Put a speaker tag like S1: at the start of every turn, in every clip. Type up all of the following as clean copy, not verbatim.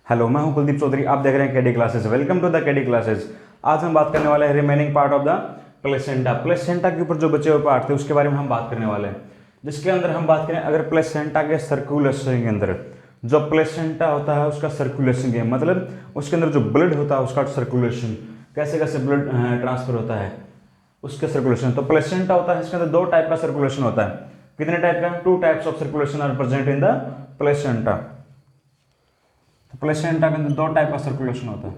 S1: Hello, मैं हूं कुलदीप चौधरी। आप देख रहे हैं KD classes. Welcome to the KD classes. आज हम बात करने वाले हैं remaining part of the placenta. Placenta के ऊपर जो बचे हुए पार्ट थे उसके बारे में हम बात करने वाले हैं, जिसके अंदर हम बात करें अगर प्लेसेंटा के सर्कुलेशन के अंदर जो प्लेसेंटा होता है उसका सर्कुलेशन के मतलब उसके अंदर जो ब्लड होता है उसका सर्कुलेशन, कैसे कैसे ब्लड ट्रांसफर होता है उसके सर्कुलेशन। तो प्लेसेंटा होता है, इसके अंदर दो टाइप का सर्कुलेशन होता है। कितने टाइप का? 2 types of circulation are present in the placenta. Placenta के अंदर 2 टाइप का सर्कुलेशन होता है।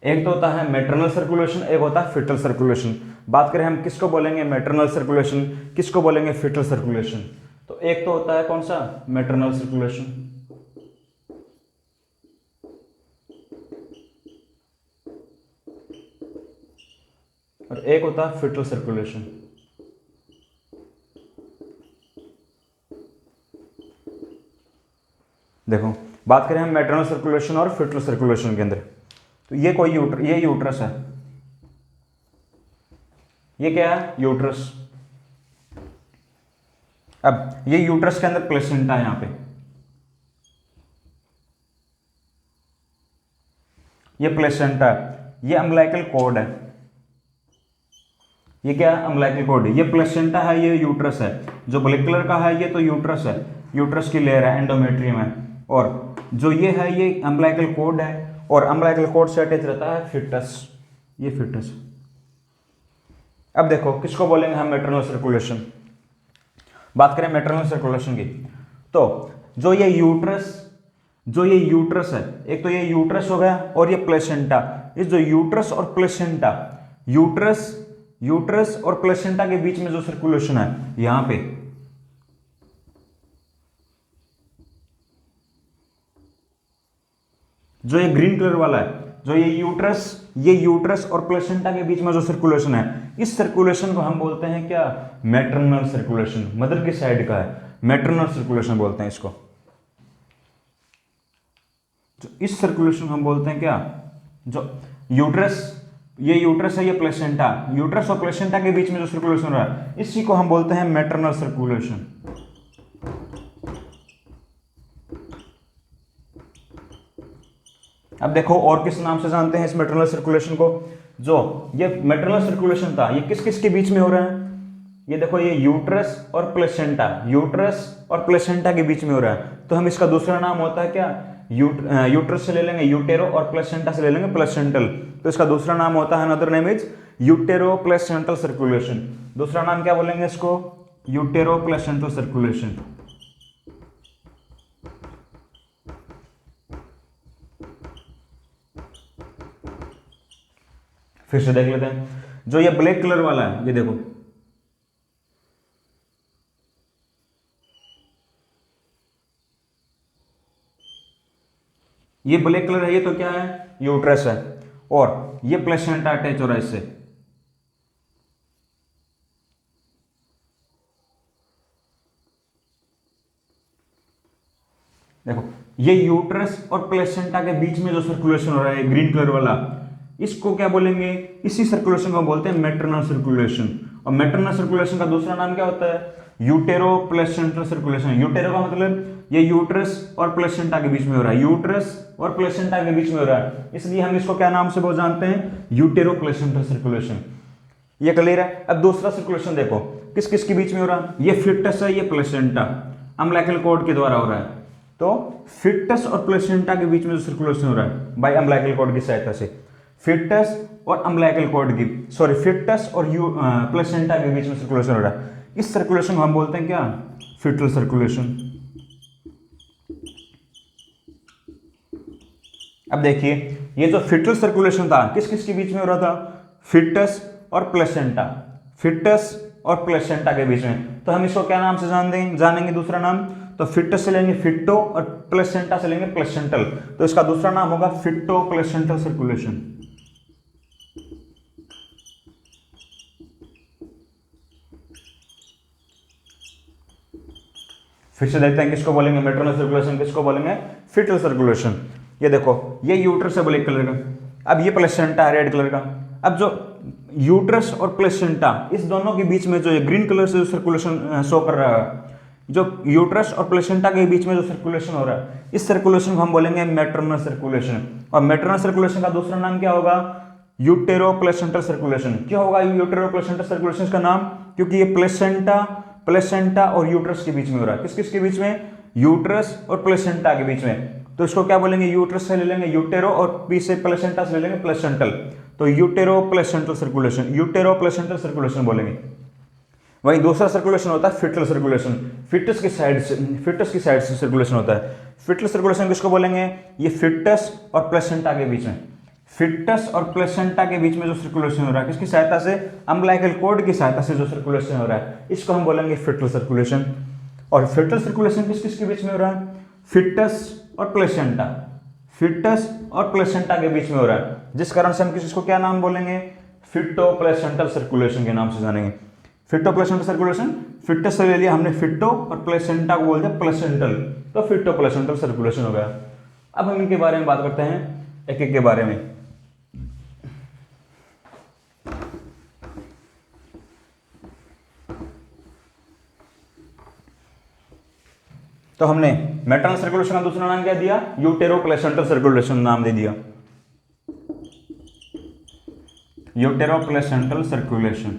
S1: एक तो होता है मैटरनल सर्कुलेशन, एक होता है फिटल सर्कुलेशन। बात करें हम किसको बोलेंगे मैटरनल सर्कुलेशन, किसको बोलेंगे फिटल सर्कुलेशन। तो एक तो होता है कौन सा? मैटरनल सर्कुलेशन, और एक होता है फिटल सर्कुलेशन। देखो, बात करें हम मैटरनल सर्कुलेशन और फिटल सर्कुलेशन के अंदर, तो ये कोई ये यूट्रस है। ये क्या है? यूट्रस। अब ये यूट्रस के अंदर प्लेसेंटा है। यहां पे ये प्लेसेंटा है, ये अम्बिलिकल कॉर्ड है। ये क्या है? Umbilical cord. ये प्लेसेंटा है, ये यूट्रस है। जो ब्लैक कलर का है ये तो यूट्रस है, यूट्रस की लेयर है, एंडोमेट्रियम है। और जो ये है ये अम्बिलिकल कॉर्ड है, और अम्बिलिकल कॉर्ड से अटैच रहता है फिटस। ये फिटस। अब देखो किसको बोलेंगे हम मैटरनल सर्कुलेशन। बात करें मैटरनल सर्कुलेशन की, तो जो ये यूट्रस है, एक तो ये यूट्रस हो गया और ये प्लेसेंटा। इस जो यूट्रस और प्लेसेंटा, यूट्रस और प्लेसेंटा के बीच में जो सर्कुलेशन है यहां पे, जो ये ग्रीन कलर वाला है, जो ये यूट्रस और प्लेसेंटा के बीच में जो सर्कुलेशन है, इस सर्कुलेशन को हम बोलते हैं क्या? Maternal circulation. मदर की साइड का है, मैटरनल सर्कुलेशन बोलते हैं इसको। तो इस सर्कुलेशन को हम बोलते हैं क्या? जो ये यूट्रस है, ये प्लेसेंटा, यूट्रस और प्लेसेंटा के बीच में जो सर्कुलेशन हो रहा है इसी को हम बोलते हैं मैटरनल सर्कुलेशन। अब देखो और किस नाम से जानते हैं इस मैटरनल सर्कुलेशन को? जो ये मैटरनल सर्कुलेशन था ये किस किस के बीच में हो रहा है? ये देखो, ये यूट्रस और प्लेसेंटा के बीच में हो रहा है। तो हम इसका दूसरा नाम होता है क्या? यूट्रस से ले लेंगे यूटेरो, और प्लेसेंटा से ले लेंगे प्लेसेंटल। तो इसका दूसरा नाम होता है, another name is utero placental circulation. दूसरा नाम क्या बोलेंगे इसको? Utero placental circulation. फिर से देख लेते हैं। जो ये ब्लैक कलर वाला है, ये देखो, ये ब्लैक कलर है, ये तो क्या है? यूट्रस है, और ये प्लेसेंटा अटैच हो रहा है इससे। देखो, ये यूट्रस और प्लेसेंटा के बीच में जो सर्कुलेशन हो रहा है ग्रीन कलर वाला, इसको क्या बोलेंगे? इसी सर्कुलेशन को बोलते हैं मैटरनल सर्कुलेशन। और मैटरनल सर्कुलेशन का दूसरा नाम क्या होता है? यूटेरो प्लेसेंटल सर्कुलेशन। यूटेरो का मतलब ये यूट्रस और प्लेसेंटा के बीच में हो रहा है, यूट्रस और प्लेसेंटा के बीच में हो रहा है, इसलिए हम इसको क्या नाम से बहुत जानते हैं? यूटेरो प्लेसेंटल सर्कुलेशन। ये क्लियर है? अब दूसरा सर्कुलेशन देखो किस किस के बीच में हो रहा है। ये फिटस है, ये प्लेसेंटा, अम्बिलिकल कॉर्ड के द्वारा हो रहा है। तो फिटस और प्लेसेंटा के बीच में जो सर्कुलेशन हो रहा है बाय अम्बिलिकल कॉर्ड की सहायता से, फिटस और अम्बिलिकल कॉर्ड की फिटस और प्लेसेंटा के बीच में सर्कुलेशन हो रहा है, इस सर्कुलेशन को हम बोलते हैं क्या? Fetal circulation. अब देखिए, ये जो फिटल सर्कुलेशन था किस किस के बीच में हो रहा था? फिटस और प्लेसेंटा, फिटस और प्लेसेंटा के बीच में। तो हम इसको क्या नाम से जानेंगे दूसरा नाम? तो फिटस से लेंगे फिट्टो, और प्लेसेंटा से लेंगे प्लेसेंटल। तो इसका दूसरा नाम होगा फिट्टो प्लेसेंटल सर्कुलेशन। फिर से देखते हैं किसको बोलेंगे मैटरनल सर्कुलेशन, किसको बोलेंगे फिटल सर्कुलेशन। ये देखो, ये यूट्रस है ब्लैक कलर का, अब ये प्लेसेंटा है रेड कलर का। अब जो यूट्रस और प्लेसेंटा, इस दोनों के बीच में जो ये ग्रीन कलर से जो सर्कुलेशन शो कर रहा है, जो यूट्रस और प्लेसेंटा के बीच में जो सर्कुलेशन हो रहा है, इस सर्कुलेशन को हम बोलेंगे मैटरनल सर्कुलेशन। और मैटरनल सर्कुलेशन का दूसरा नाम क्या होगा? यूटेरो प्लेसेंटल सर्कुलेशन। क्या होगा यूटेरो प्लेसेंटल सर्कुलेशन का नाम? क्योंकि ये प्लेसेंटा और यूट्रस के बीच में हो रहा है। किस किस के बीच में? यूट्रस और प्लेसेंटा के बीच में। तो इसको क्या बोलेंगे? यूट्रस से ले लेंगे यूटेरो और पी से प्लेसेंटा से ले लेंगे प्लेसेंटल। तो यूटेरो प्लेसेंटल सर्कुलेशन, यूटेरो प्लेसेंटल सर्कुलेशन बोलेंगे। वहीं दूसरा सर्कुलेशन होता है फिटल सर्कुलेशन, फिटस की साइड से सर्कुलेशन होता है। फिटल सर्कुलेशन किसको बोलेंगे? ये फिटस और प्लेसेंटा के बीच में, फिटस और प्लेसेंटा के बीच में जो सर्कुलेशन हो रहा है, किसकी सहायता से? अम्बिलिकल कॉर्ड की सहायता से जो सर्कुलेशन हो रहा है, इसको हम बोलेंगे फिटल सर्कुलेशन। और फिटल सर्कुलेशन किस किस के बीच में हो रहा है? फिटस और प्लेसेंटा, फिटस और प्लेसेंटा के बीच में हो रहा है, जिस कारण से हम इसको क्या नाम बोलेंगे? फिटो प्लेसेंटल सर्कुलेशन के नाम से जानेंगे। फिटो प्लेसेंटल सर्कुलेशन, फिटस से ले लिया हमने फिटो और प्लेसेंटा को बोलते हैं प्लेसेंटल, तो फिटो प्लेसेंटल सर्कुलेशन हो गया। अब हम इनके बारे में बात करते हैं एक एक के बारे में। तो हमने मैटरनल सर्कुलेशन का दूसरा नाम क्या दिया? यूटेरो प्लेसेंटल सर्कुलेशन नाम दे दिया, यूटेरो प्लेसेंटल सर्कुलेशन।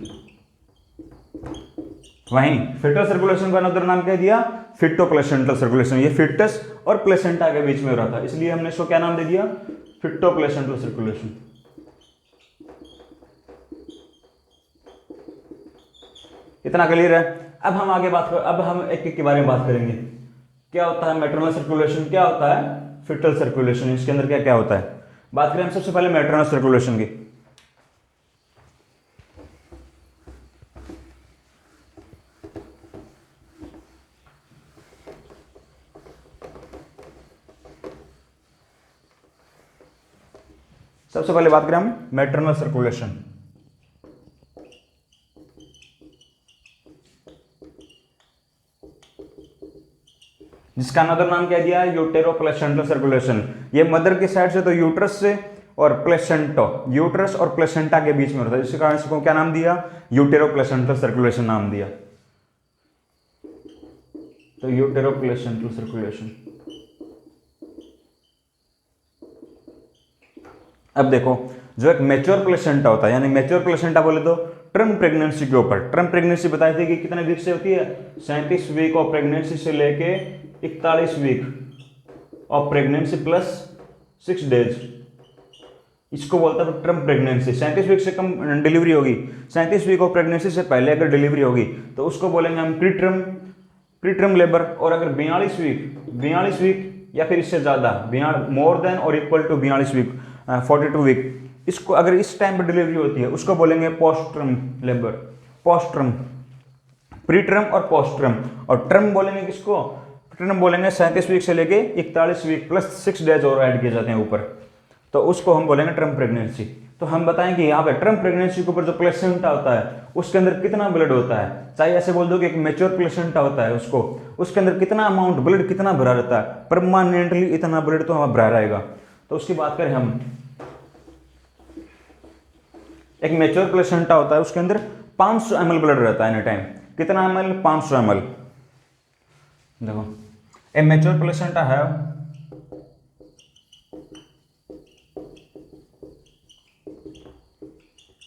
S1: वहीं फिटल सर्कुलेशन का अनदर नाम क्या दिया? Feto placental circulation. ये फिटस और प्लेसेंटा के बीच में हो रहा था, इसलिए हमने इसको क्या नाम दे दिया? Feto placental circulation. इतना क्लियर है? अब हम आगे अब हम एक एक के बारे में बात करेंगे। क्या होता है मैटरनल सर्कुलेशन, क्या होता है फिटल सर्कुलेशन, इसके अंदर क्या क्या होता है। बात करें हम सबसे पहले मैटरनल सर्कुलेशन की। सबसे पहले बात करें हम मैटरनल सर्कुलेशन। जिसका अनदर नाम क्या दिया? यूटेरो प्लेसेंटल सर्कुलेशन। ये मदर की साइड से तो यूट्रस से और प्लेसेंटो, यूट्रस और प्लेसेंटा के बीच में होता है, जिसके कारण इसको क्या नाम दिया? यूटेरो प्लेसेंटल सर्कुलेशन नाम दिया। तो यूटेरो प्लेसेंटल सर्कुलेशन। अब देखो, जो एक मैच्योर प्लेसेंटा होता है, यानी मैच्योर प्लेसेंटा बोले तो टर्म प्रेगनेंसी के ऊपर, टर्म प्रेगनेंसी बताई थी कि कितने वीक से होती है? 37 वीक ऑफ प्रेगनेंसी से लेके 41 week of pregnancy plus 6 days, इसको बोलता है टर्म प्रेगनेंसी। 37 वीक से कम डिलीवरी होगी, 37 वीक ऑफ प्रेगनेंसी से पहले अगर डिलीवरी होगी तो उसको बोलेंगे हम प्री टर्म लेबर। और अगर 42 वीक या फिर इससे ज्यादा, मोर देन और इक्वल टू 42 वीक, 42 वीक, इसको अगर इस टाइम पर डिलीवरी होती है उसको बोलेंगे post term labour. Post term, pre term और पोस्ट टर्म। और टर्म बोलेंगे किसको? टर्म बोलेंगे 37 वीक से लेके 41 वीक प्लस 6 डेज और ऐड किए जाते हैं ऊपर, तो उसको हम बोलेंगे टर्म प्रेगनेंसी। तो हम बताएं कि यहाँ पे टर्म प्रेगनेंसी के ऊपर जो प्लेसेंटा होता है उसके अंदर कितना ब्लड होता है, चाहे ऐसे बोल दो कि एक मैच्योर प्लेसेंटा होता है उसको, उसके अंदर कितना अमाउंट ब्लड कितना भरा रहता है, परमानेंटली इतना ब्लड तो हमारा भरा रहेगा। तो उसकी बात करें हम, एक मैच्योर प्लेसेंटा होता है उसके अंदर 500 ml ब्लड रहता है एनी टाइम। कितना ml? 500 ml। देखो, ए मैच्योर प्लेसेंटा है,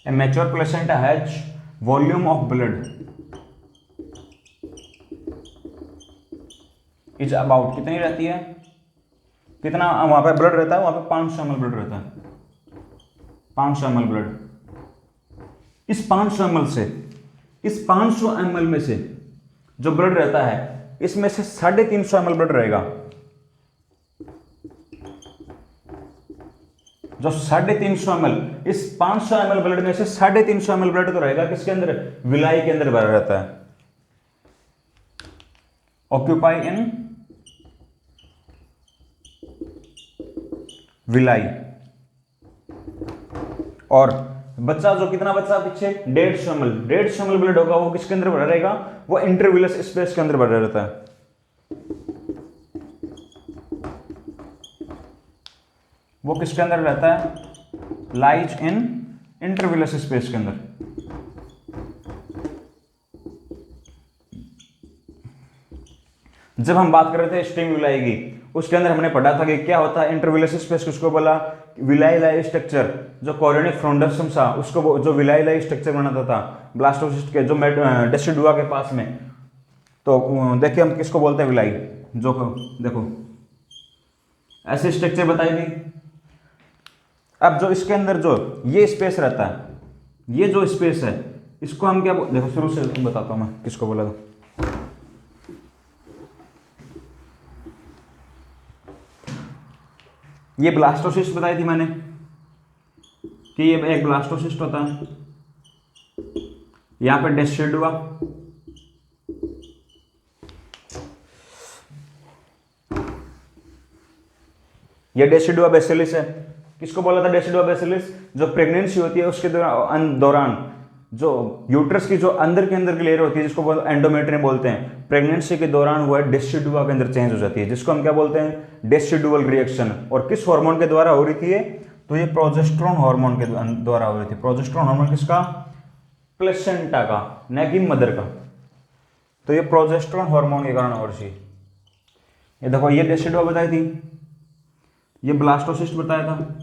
S1: a mature placenta has volume of blood is about, कितनी रहती है? कितना वहां पे ब्लड रहता है? वहां पे 500 ml ब्लड रहता है, 500 ml ब्लड। इस 500 ml में से जो ब्लड रहता है, इसमें से 350 ml ब्लड रहेगा। जो 350 ml, इस 500 ml ब्लड में से 350 ml ब्लड तो रहेगा किसके अंदर? विलाई के अंदर भरा रहता है, ऑक्यूपाई इन विलाई। और बच्चा जो कितना बच्चा पीछे 150 ml ब्लड होगा, वो किसके अंदर भरा रहेगा? वो इंटरविलस स्पेस के अंदर भरा रहता है। वो किसके अंदर रहता है? लाइज इन इंटरविलस स्पेस के अंदर। जब हम बात कर रहे थे स्ट्रिंग विलाई की, उसके अंदर हमने पढ़ा था कि क्या होता है इंटरविलस स्पेस, किसको बोला, विलाई स्ट्रक्चर। जो कोरियोनिक फ्रोंडोसम था उसको, जो विलाई स्ट्रक्चर बनाता था ब्लास्टोसिस्ट के, जो डेसिडुआ के पास में। तो देखिए हम किसको बोलते हैं विलाई, जो देखो ऐसे स्ट्रक्चर बताई थी। अब जो इसके अंदर जो ये स्पेस रहता है, ये जो स्पेस है इसको हम क्या देखो शुरू से बताता हूं मैं किसको बोला था। ये ब्लास्टोसिस्ट बताई थी मैंने कि ये एक ब्लास्टोसिस्ट होता है, यहां पे डेसिडुआ, ये डेसिडुआ बेसिलिस है। किसको बोला था डेसिडुआ बेसिलिस, जो प्रेगनेंसी होती है उसके दौरान जो यूट्रस की जो अंदर के अंदर की लेयर होती है, जिसको एंडोमेट्रियम बोलते हैं, प्रेगनेंसी के दौरान वो डेसिडुआ के अंदर चेंज हो जाती है, जिसको हम क्या बोलते हैं डेसिडुअल रिएक्शन। और किस हार्मोन के द्वारा हो रही थी ये, तो ये प्रोजेस्टेरोन हार्मोन के द्वारा हो रही थी। प्रोजेस्टेरोन हार्मोन किसका, प्लेसेंटा का, न कि मदर का। तो ये प्रोजेस्टेरोन हार्मोन के कारण हो रही थी। ये देखो ये डेसिडुआ बताई थी, ये ब्लास्टोसिस्ट बताया था।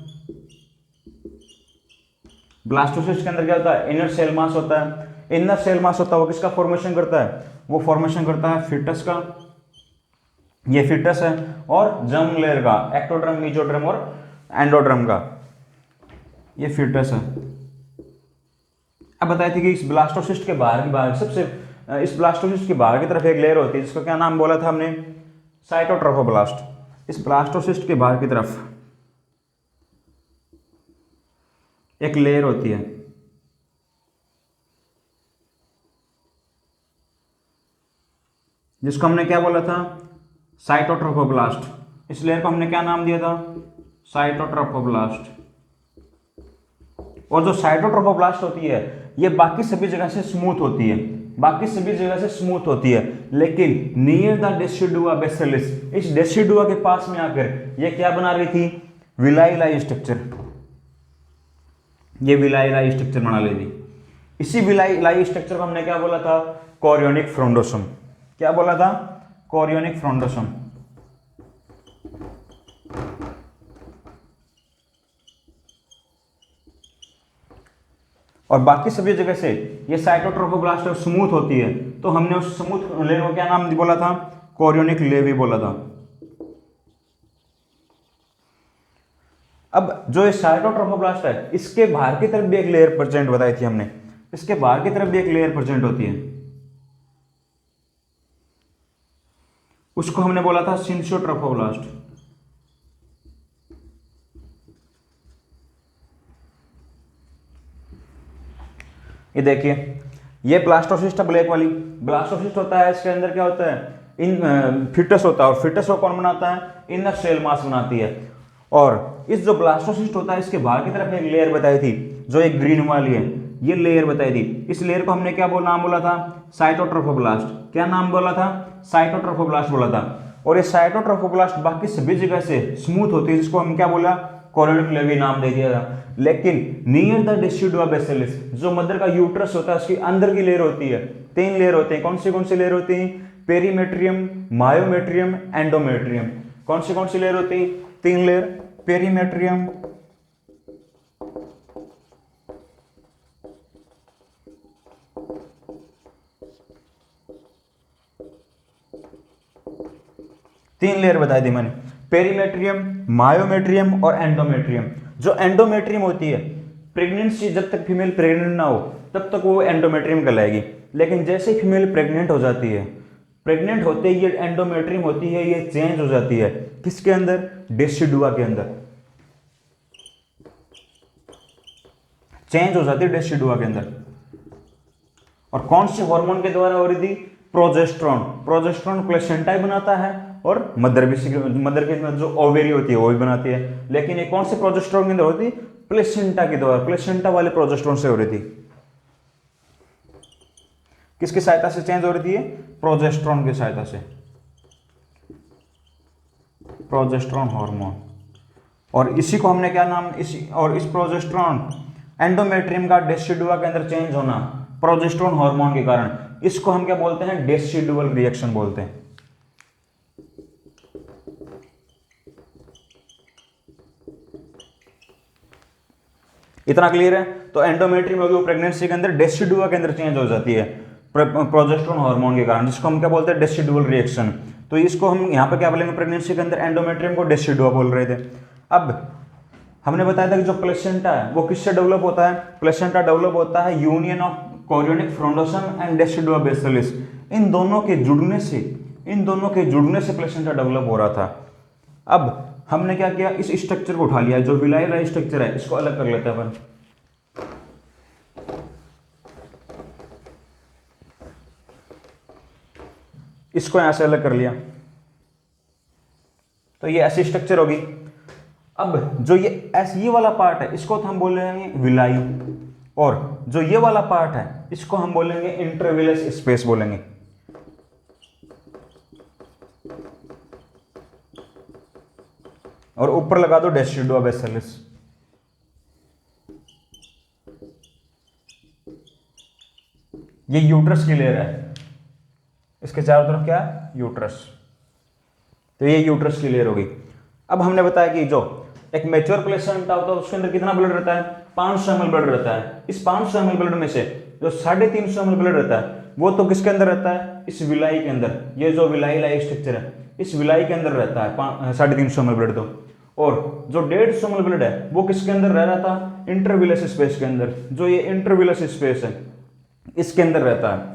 S1: ब्लास्टोसिस्ट के अंदर क्या होता है, इनर सेल मास होता है। इनर सेल मास होता है वो किसका फॉर्मेशन करता है, वो फॉर्मेशन करता है फिटस का, ये फिटस है, और जर्म लेयर का, एक्टोड्रम, मेसोड्रम और एंडोड्रम का, ये फिटस है। अब बताई थी कि इस ब्लास्टोसिस्ट के बाहर की बाहर सबसे, इस ब्लास्टोसिस्ट के बाहर की तरफ एक लेयर होती है जिसका क्या नाम बोला था हमने, साइटोट्रोफोब्लास्ट। इस ब्लास्टोसिस्ट के बाहर की तरफ एक लेयर होती है जिसको हमने क्या बोला था, साइटोट्रोफोब्लास्ट। इस लेयर को हमने क्या नाम दिया था, साइटोट्रोफोब्लास्ट। और जो साइटोट्रोफोब्लास्ट होती है ये बाकी सभी जगह से स्मूथ होती है, बाकी सभी जगह से स्मूथ होती है, लेकिन नियर द डेसिडुआ बेसिलिस, इस डेसिडुआ के पास में आकर ये क्या बना रही थी, विलाई स्ट्रक्चर। ये विलाई स्ट्रक्चर बना ली थी। इसी विलाई स्ट्रक्चर को हमने क्या बोला था, कोरियोनिक फ्रोंडोसम। क्या बोला था, कोरियोनिक फ्रोंडोसम। और बाकी सभी जगह से ये साइटोट्रोफोब्लास्ट स्मूथ होती है, तो हमने उस स्मूथ लेयर को क्या नाम बोला था, कोरियोनिक लेवी बोला था। अब जो ये साइटोट्रोफोब्लास्ट है इसके बाहर की तरफ भी एक लेयर प्रेजेंट बताई थी हमने, इसके बाहर की तरफ भी एक लेयर प्रेजेंट होती है, उसको हमने बोला था सिंसियोट्रोफोब्लास्ट। ये देखिए ये ब्लास्टोसिस्ट है, ब्लैक वाली ब्लास्टोसिस्ट होता है। इसके अंदर क्या होता है, इन फिटस होता है, और फिटस को कौन बनाता है, इनर सेल मास बनाती है। और इस जो ब्लास्टोसिस्ट होता है इसके बाहर की तरफ एक लेयर बताई थी जो एक ग्रीन वाली है, ये लेयर बताई थी। इस लेयर को हमने क्या नाम बोला था, साइटोट्रोफोब्लास्ट। क्या नाम बोला था, साइटोट्रोफोब्लास्ट बोला था। और ये साइटोट्रोफोब्लास्ट बाकी सभी जगह से स्मूथ होती है, जिसको हम क्या बोला, कोरियोनिक लेवी नाम दे दिया था। लेकिन नियर द डेसिडुआ बेसिलिस, जो मदर का यूट्रस होता है उसकी अंदर की लेयर होती है, 3 लेयर होते हैं। कौन सी लेयर होती है, पेरीमेट्रियम, मायोमेट्रियम, एंडोमेट्रियम। कौन सी लेयर होती है, 3 लेयर, पेरीमेट्रियम, तीन लेयर बताई थी मैंने, पेरीमेट्रियम, मायोमेट्रियम और एंडोमेट्रियम। जो एंडोमेट्रियम होती है, प्रेगनेंसी जब तक फीमेल प्रेग्नेंट ना हो तब तक वो एंडोमेट्रियम कहलाएगी। लेकिन जैसे ही फीमेल प्रेग्नेंट हो जाती है, प्रेग्नेंट होते ही ये एंडोमेट्रियम होती है, ये चेंज हो जाती है किसके अंदर, डेसिडुआ के अंदर चेंज हो जाती है, डेसिडुआ के अंदर। और कौन से हार्मोन के द्वारा हो रही थी, प्रोजेस्टेरोन। प्रोजेस्टेरोन प्लेसेंटा बनाता है और मदर की जो ओवेरी होती है वो भी बनाती है। लेकिन ये कौन से प्रोजेस्टेरोन के अंदर होती है, प्लेसेंटा के द्वारा, प्लेसेंटा वाले प्रोजेस्टेरोन से हो रही थी। किसकी सहायता से चेंज हो रही थी, प्रोजेस्टेरोन की सहायता से, प्रोजेस्टेरोन हार्मोन। और इसी को हमने क्या नाम, इस प्रोजेस्टेरोन एंडोमेट्रियम का डेसिडुआ के अंदर चेंज होना प्रोजेस्टेरोन हार्मोन के कारण, इसको हम क्या बोलते हैं, डेसिडुअल रिएक्शन बोलते हैं। इतना क्लियर है? तो एंडोमेट्रियम होगी वो प्रेगनेंसी के अंदर डेसिडुआ के अंदर चेंज हो जाती है प्रोजेस्टेरोन हार्मोन के कारण, जिसको हम क्या बोलते हैं, डेसिडुअल रिएक्शन। तो इसको हम यहाँ पे क्या बोलेंगे, प्रेगनेंसी के अंदर एंडोमेट्रियम को डेसिडुआ बोल रहे थे। अब हमने बताया था कि जो प्लेसेंटा है वो किससे डेवलप होता है, प्लेसेंटा डेवलप होता है union of chorionic frondosum and decidua basalis, इन दोनों के जुड़ने से प्लेसेंटा डेवलप हो रहा था। अब हमने क्या किया, इस स्ट्रक्चर को उठा लिया, जो विलायला स्ट्रक्चर है इसको अलग कर लेते हैं अपन। इसको यहां से अलग कर लिया, तो ये ऐसी स्ट्रक्चर होगी। अब जो ये वाला पार्ट है इसको तो हम बोलेंगे विलाई, और जो ये वाला पार्ट है इसको हम बोलेंगे इंटरविलस स्पेस बोलेंगे। और ऊपर लगा दो डेसिडुआ बेसिलिस। ये यूट्रस की लेयर है, इसके चारों तरफ क्या है, यूट्रस। तो ये यूट्रस की लेयर होगी। अब हमने बताया कि जो एक मैच्योर प्लेसेंटा होता है उसके अंदर कितना ब्लड रहता है, 500 ml ब्लड रहता है। इस 500 ml ब्लड में से जो 350 ml ब्लड रहता है वो तो किसके अंदर रहता है, इस विलाई के अंदर। ये जो विलाई लाई स्ट्रक्चर है इस विलाई के अंदर रहता है 350 ml ब्लड। तो और जो 150 ml ब्लड है वो किसके अंदर रह रहा था, इंटरविलस स्पेस के अंदर। जो ये इंटरविलस स्पेस है इसके अंदर रहता है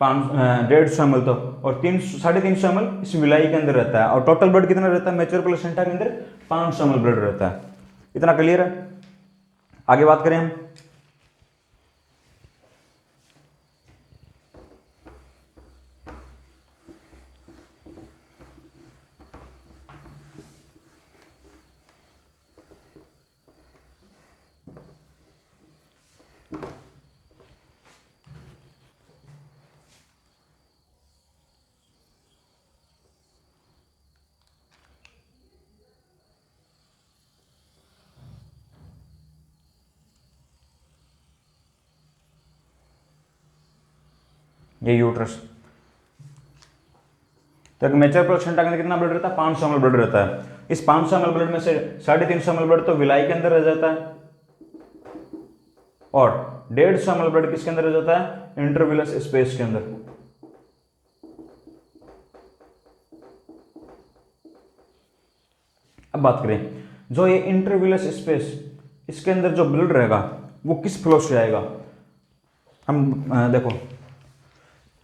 S1: 150 ml तो, और 350 ml इस विलाई के अंदर रहता है। और टोटल ब्लड कितना रहता है मैच्योर प्लेसेंटा के अंदर, 500 ml ब्लड रहता है। इतना क्लियर है? आगे बात करें हम। ये यूट्रस, तो मैच्योर प्लेसेंटा के अंदर कितना ब्लड रहता है, 500 ml ब्लड रहता है। इस 500 ml ब्लड में से 350 ml ब्लड तो विलाई के अंदर रह जाता है, और 150 ml ब्लड किसके अंदर रह जाता है, इंटरविलस स्पेस के अंदर। अब बात करें जो ये इंटरविलस स्पेस इसके अंदर जो ब्लड रहेगा वो किस फ्लो से आएगा। हम देखो,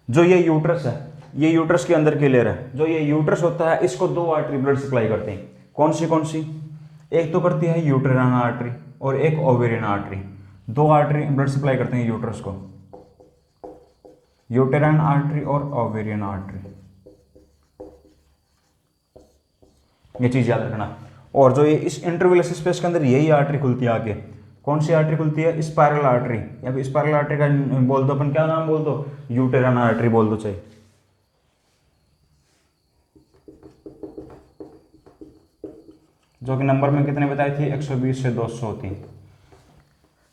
S1: जो ये यूट्रस है, ये यूट्रस के अंदर की लेयर है। जो ये यूट्रस होता है इसको 2 आर्टरी ब्लड सप्लाई करते हैं। कौन सी? एक तो करती है यूटेराइन आर्टरी और एक ovarian artery. 2 artery blood supply करते हैं यूट्रस को, यूटेराइन आर्टरी और ओवेरियन आर्टरी। ये चीज याद रखना। और जो ये इस इंटरविलस स्पेस के अंदर यही आर्टरी खुलती है आगे। कौन सी आर्टरी खुलती है, स्पाइरल आर्टरी, या फिर स्पाइरल आर्टरी का बोल दो अपन, क्या नाम बोल दो, यूटेराइन आर्टरी बोल दो चाहिए। जो कि नंबर में कितने बताई थी, 120 से 200 होती।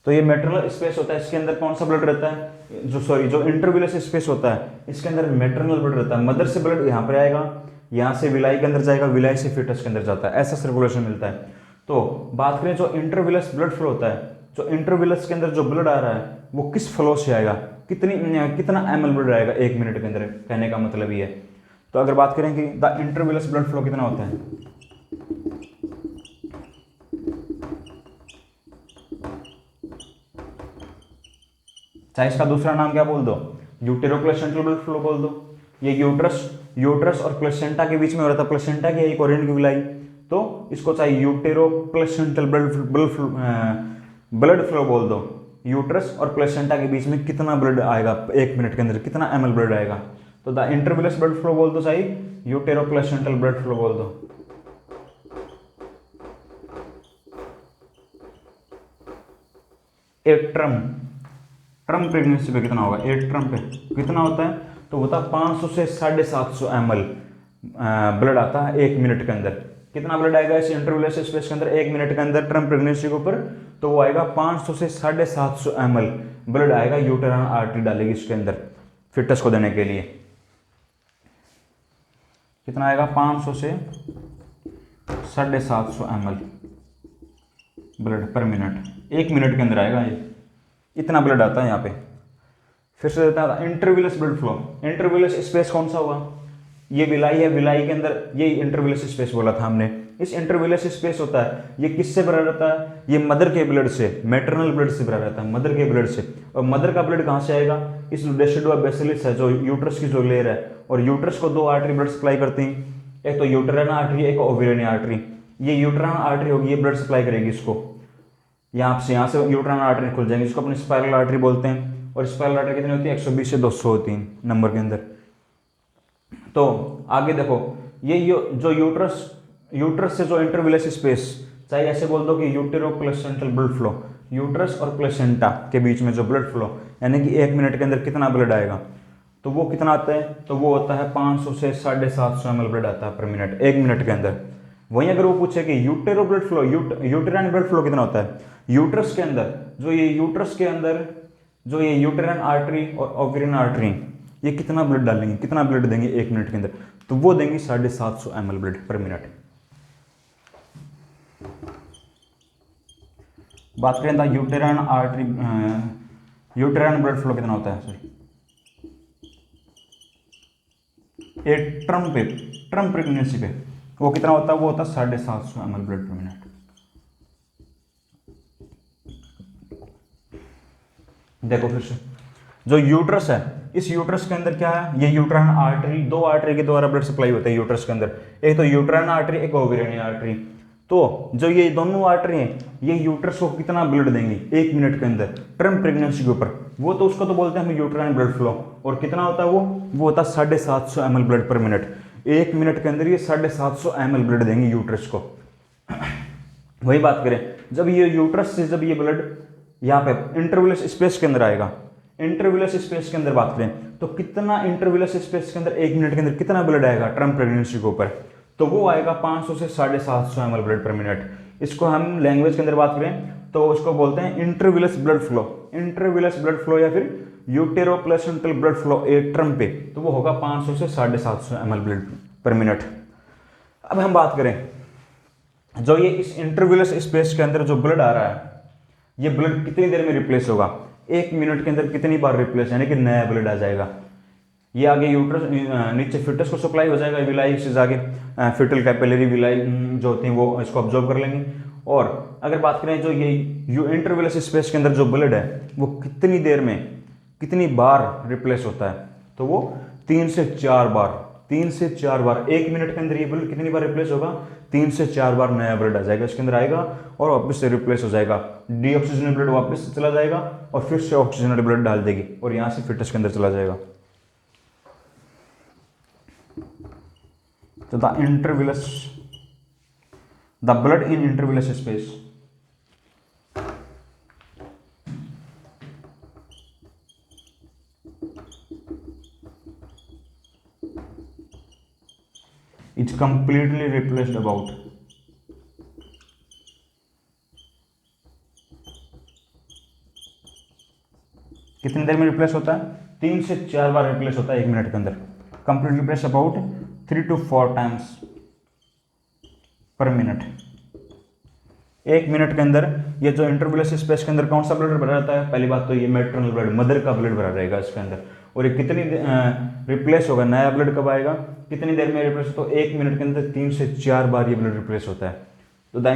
S1: तो ये मैटरनल स्पेस होता है, इसके अंदर कौन सा ब्लड रहता है, जो इंटरविलस स्पेस होता है इसके अंदर मैटरनल ब्लड रहता है। मदर से ब्लड यहाँ पर आएगा, यहाँ से विलाई के अंदर जाएगा, विलाई से फीटस के अंदर जाता है, ऐसा सर्कुलेशन मिलता है। तो बात करें जो इंटरविलस ब्लड फ्लो होता है, जो इंटरविलस के अंदर जो ब्लड आ रहा है वो किस फ्लो से आएगा, कितना ml ब्लड आएगा 1 मिनट के अंदर, कहने का मतलब ये है। तो अगर बात करें कि द इंटरविलस ब्लड फ्लो कितना होता है, चाहे इसका दूसरा नाम क्या बोल दो, यूटेरोप्लेसेंटल ब्लड फ्लो बोल दो। ये यूट्रस और प्लेसेंटा के बीच में हो रहा था, प्लेसेंटा की यही कोरियन की विलाई, तो इसको चाहे यूटेरोप्लेसेंटल ब्लड फ्लो बोल दो। यूट्रस और प्लेसेंटा के बीच में कितना ब्लड आएगा 1 मिनट के अंदर, कितना ml ब्लड आएगा, तो द इंटरविलस ब्लड फ्लो बोल दो, चाहे यूटेरोप्लेसेंटल ब्लड फ्लो बोल दो। एक ट्रम प्रेगनेंसी पे कितना होगा, एक ट्रम पे कितना होता है, तो होता है 500 से 750 ml ब्लड आता है 1 मिनट के अंदर। कितना ब्लड आएगा इस इंटरविलस स्पेस के अंदर 1 मिनट के अंदर ट्रम प्रेगनेंसी के ऊपर, तो वो आएगा 500 से 750 ml ब्लड आएगा यूटेराइन आर्टरी डालेगी इसके अंदर फिटनेस को देने के लिए। कितना आएगा 500 से 750 ml ब्लड पर मिनट, 1 मिनट के अंदर आएगा ये, इतना ब्लड आता है यहाँ पे। फिर से देता है इंटरविलस ब्लड फ्लो। इंटरविलस स्पेस कौन सा हुआ, ये विलाई है, विलाई के अंदर ये इंटरविलस स्पेस बोला था हमने। इस इंटरविलस स्पेस होता है, ये किससे भरा रहता है, ये मदर के ब्लड से, मैटरनल ब्लड से भरा रहता है, मदर के ब्लड से। और मदर का ब्लड कहाँ से आएगा, इस डेसिडुआ बेसिलिस है जो यूट्रस की जो लेयर है, और यूट्रस को 2 आर्टरी ब्लड सप्लाई करती हैं, एक तो यूटेराइन आर्टरी, एक ओवेरियन आर्टरी। ये यूटेराइन आर्टरी होगी, ये ब्लड सप्लाई करेगी इसको, यहाँ से यूटेराइन आर्टरी खुल जाएंगे, इसको अपनी स्पाइरल आर्टरी बोलते हैं। और स्पाइरल आर्टरी कितनी होती है, 120 से 200 होती है नंबर के अंदर। तो आगे देखो, ये जो यूट्रस से जो इंटरविलस स्पेस, चाहे ऐसे बोल दो कि यूटेरो प्लेसेंटल ब्लड फ्लो, यूट्रस और प्लेसेंटा के बीच में जो ब्लड फ्लो, यानी कि 1 मिनट के अंदर कितना ब्लड आएगा, तो वो कितना आता है, तो वो होता है 500 से 750 ml ब्लड आता है पर मिनट, 1 मिनट के अंदर। वहीं अगर वो पूछे कि utero blood flow, uterine blood flow कितना होता है, यूट्रस के अंदर जो ये यूटेराइन आर्टरी और ओवेरियन आर्टरी, ये कितना ब्लड डालेंगे, कितना ब्लड देंगे 1 मिनट के अंदर, तो वो देंगे 750 ml ब्लड पर मिनट। बात करें तो uterine artery, uterine blood flow कितना होता है सर, एक ट्रम प्रेगनेंसी पे वो कितना होता है, वो होता है 750 ml ब्लड पर मिनट। देखो फिर से, जो यूट्रस है, इस यूट्रस के अंदर क्या है, ये यूटेराइन आर्टरी, 2 आर्टरी के द्वारा ब्लड सप्लाई होता है यूट्रस के अंदर, एक तो यूटेराइन आर्टरी, एक ओवेरियन आर्टरी। तो जो ये दोनों आर्टरी हैं, ये यूट्रस को कितना ब्लड देंगे 1 मिनट के अंदर टर्म प्रेगनेंसी के ऊपर, वो तो उसको तो बोलते हैं हम यूटेराइन ब्लड फ्लो। और कितना होता है वो होता है 750 ml ब्लड पर मिनट। 1 मिनट के अंदर ये 750 ml ब्लड देंगे यूट्रस को। वही बात करें, जब ये यूट्रस से जब ये ब्लड यहाँ पे इंटरविलस स्पेस के अंदर आएगा, इंटरविलस स्पेस के अंदर बात करें तो कितना इंटरविलस स्पेस के अंदर 1 मिनट के अंदर कितना ब्लड आएगा टर्म प्रेगनेंसी के ऊपर, तो वो आएगा 500 से 750 ml ब्लड पर मिनट। इसको हम लैंग्वेज के अंदर बात करें तो उसको बोलते हैं इंटरविलस ब्लड फ्लो, इंटरविलस ब्लड फ्लो या फिर यूटेरो प्लेसेंटल ब्लड फ्लो एक ट्रम पे, तो वो होगा 500 से 750 ml ब्लड पर मिनट। अब हम बात करें, जो ये इस इंटरविलस स्पेस के अंदर जो ब्लड आ रहा है, ये ब्लड कितनी देर में रिप्लेस होगा, 1 मिनट के अंदर कितनी बार रिप्लेस, यानी कि नया ब्लड आ जाएगा। ये आगे यूट्रस नीचे फिटस को सप्लाई हो जाएगा, विलाई से जाके फिटल कैपिलरी विलाई जो होती हैं वो इसको ऑब्जॉर्व कर लेंगे। और अगर बात करें जो ये इंटरविलस स्पेस के अंदर जो ब्लड है वो कितनी देर में कितनी बार रिप्लेस होता है, तो वो 3 से 4 बार, 3 से 4 बार 1 मिनट के अंदर ये ब्लड कितनी बार रिप्लेस होगा, 3 से 4 बार नया ब्लड आ जाएगा इसके अंदर आएगा और वापस से रिप्लेस हो जाएगा, डीऑक्सीजनेटेड ब्लड वापस चला जाएगा और फिर से ऑक्सीजनेटेड ब्लड डाल देगी और यहाँ से फिटस के अंदर चला जाएगा। तो the blood in intervillous space, is completely replaced about कितनी देर में रिप्लेस होता है, 3 से 4 बार रिप्लेस होता है 1 मिनट के अंदर। Complete replace about 3 to 4 times per minute. 1 minute के अंदर ये जो इंटरविलस स्पेस के अंदर कौन सा ब्लड भरा रहता है, पहली बात तो ये मैटरनल ब्लड, मदर का ब्लड भरा रहेगा इसके अंदर। और ये कितनी रिप्लेस होगा, नया ब्लड कब आएगा, कितनी देर में रिप्लेस, तो 1 मिनट के अंदर 3 से 4 बार ये ब्लड रिप्लेस होता है। तो the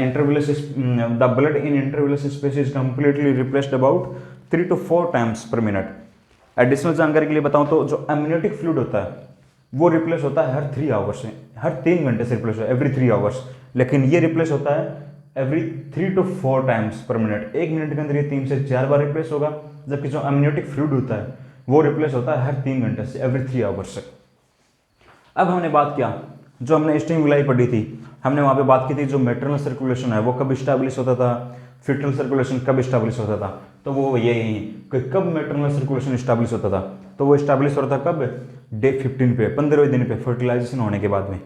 S1: blood in intervillous space is completely replaced about 3 to 4 times per minute. Additional जानकारी के लिए बताऊं तो जो एमनियोटिक फ्लूइड होता है वो रिप्लेस होता है हर 3 आवर्स से, हर 3 घंटे से रिप्लेस होता है, एवरी 3 आवर्स। लेकिन ये रिप्लेस होता है every 3 to 4 times per minute. 1 minute के अंदर ये 3 से 4 बार रिप्लेस होगा, जबकि जो एमनियोटिक फ्लूइड होता है वो रिप्लेस होता है हर 3 घंटे से, एवरी 3 आवर्स से। अब हमने बात किया, जो हमने स्टिंग विलाई पढ़ी थी, हमने वहाँ पे बात की थी जो मैटरनल सर्कुलेशन है वो कब इस्टेब्लिश होता था, फिटल सर्कुलेशन कब इस्टेब्लिश होता था, तो वो यही कि कब मैटरनल सर्कुलेशन इस्टेब्लिश होता था, तो वो इस्टेब्लिश होता था कब, डे 15 पे, 15वें दिन पे फर्टिलाइजेशन होने के बाद में।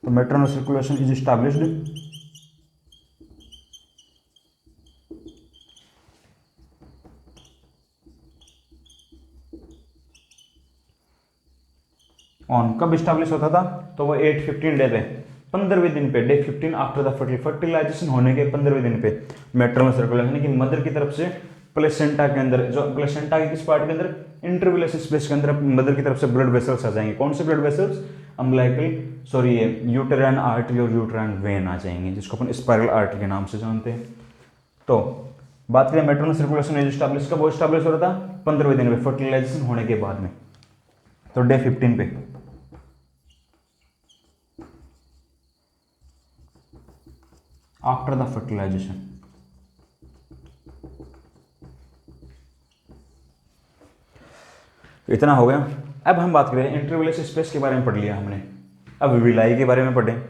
S1: तो maternal circulation is established on कब स्टैब्लिश होता था, तो वो 8-15 डे पे, 15वें दिन पे, डे 15 आफ्टर द फर्टिलाइजेशन होने के 15वें दिन पे मैटरनल सर्कुलेशन, यानी कि मदर की तरफ से प्लेसेंटा के अंदर, जो प्लेसेंटा के किस पार्ट के अंदर, इंटरविलस स्पेस के अंदर मदर की तरफ से ब्लड वेसल्स आ जाएंगे। कौन से ब्लड वेसल्स, अम्बिलिकल सॉरी ये यूटेराइन आर्टरी और यूटेराइन वेन आ जाएंगे, जिसको अपन स्पाइरल आर्टरी के नाम से जानते हैं। तो बात करें मैटरनल सर्कुलेशन एज स्टैब्लिश कब वो स्टैब्लिश हो रहा था, 15वें दिन पे फर्टिलाइजेशन होने के बाद में, तो डे 15 पे। After the fertilisation. इतना हो गया। अब हम बात करें इंटरविलस स्पेस के बारे में, पढ़ लिया हमने, अब विलाई के बारे में पढ़ें।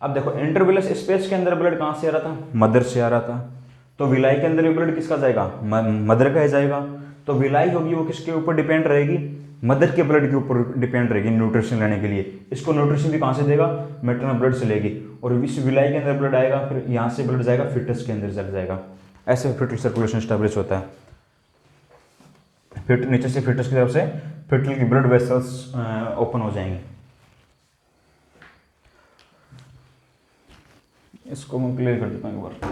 S1: अब देखो इंटरविलस स्पेस के अंदर ब्लड कहाँ से आ रहा था, मदर से आ रहा था, तो विलाई के अंदर ब्लड किसका जाएगा, मदर का ही जाएगा। तो विलाई होगी वो किसके ऊपर डिपेंड रहेगी, मदर के ब्लड के ऊपर डिपेंड रहेगी न्यूट्रिशन लेने के लिए। इसको न्यूट्रिशन भी कहाँ से देगा, मैटरनल ब्लड से लेगी, और इस विलाई के अंदर ब्लड आएगा, फिर यहाँ से ब्लड जाएगा फिटस के अंदर चल जाएगा। ऐसे फिटल सर्कुलेशन स्टैब्लिश होता है। फिट नीचे से फिटस की तरफ से फिटल की ब्लड वेसल्स ओपन हो जाएंगे। इसको मैं क्लियर कर देता हूँ एक बार।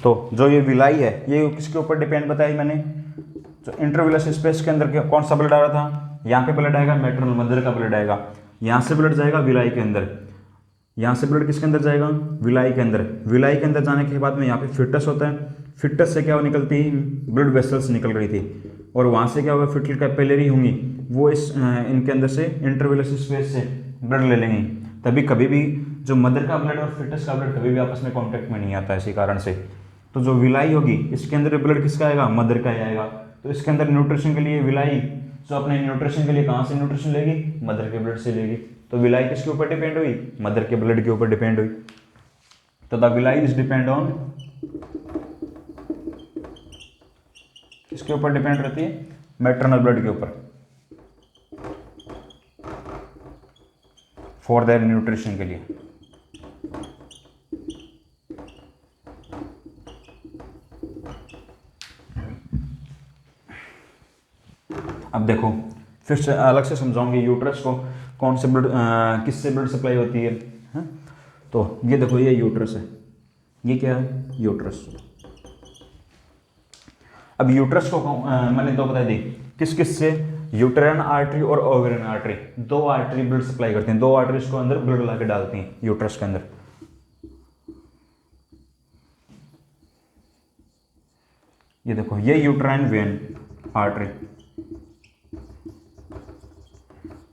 S1: तो जो ये विलाई है ये किसके ऊपर डिपेंड बताया मैंने, जो इंटरविलस स्पेस के अंदर कौन सा ब्लड आ रहा था, यहाँ पे ब्लड आएगा मैटरनल मदर का ब्लड आएगा, यहाँ से ब्लड जाएगा विलाई के अंदर, यहाँ से ब्लड किसके अंदर जाएगा, विलाई के अंदर। विलाई के अंदर जाने के बाद में यहाँ पे फिटस होता है, फिटस से क्या निकलती ब्लड वेसल्स निकल रही थी, और वहाँ से क्या होगा, फिटल कैपिलरी होंगी वो इस इनके अंदर से इंटरविलस स्पेस से ब्लड ले लेंगी। तभी कभी भी जो मदर का ब्लड और फिटस का ब्लड कभी भी आपस में कॉन्टेक्ट में नहीं आता, इसी कारण से। तो जो विलाई होगी इसके अंदर ब्लड किसका आएगा, मदर का ही आएगा। तो इसके अंदर न्यूट्रिशन के लिए विलाई जो अपने न्यूट्रिशन के लिए कहाँ से न्यूट्रिशन लेगी, मदर के ब्लड से लेगी। तो विलाई किसके ऊपर डिपेंड हुई, मदर के ब्लड के ऊपर डिपेंड हुई। तो the villi is depend on, किसके ऊपर डिपेंड रहती है, मैटरनल ब्लड के ऊपर, फॉर देयर न्यूट्रिशन के लिए। अब देखो फिर से अलग से समझाऊंगी यूट्रस को कौन से ब्लड किससे ब्लड सप्लाई होती है, हाँ? तो ये देखो ये यूट्रस है, ये क्या है, यूट्रस। अब यूट्रस को मैंने दो बता दी, किस किस से, यूटेराइन आर्टरी और ओवेरियन आर्टरी, दो आर्टरी ब्लड सप्लाई करती हैं, दो आर्टरीज को अंदर ब्लड ला के डालती हैं यूट्रस के अंदर। ये देखो ये यूटेराइन वेन आर्टरी।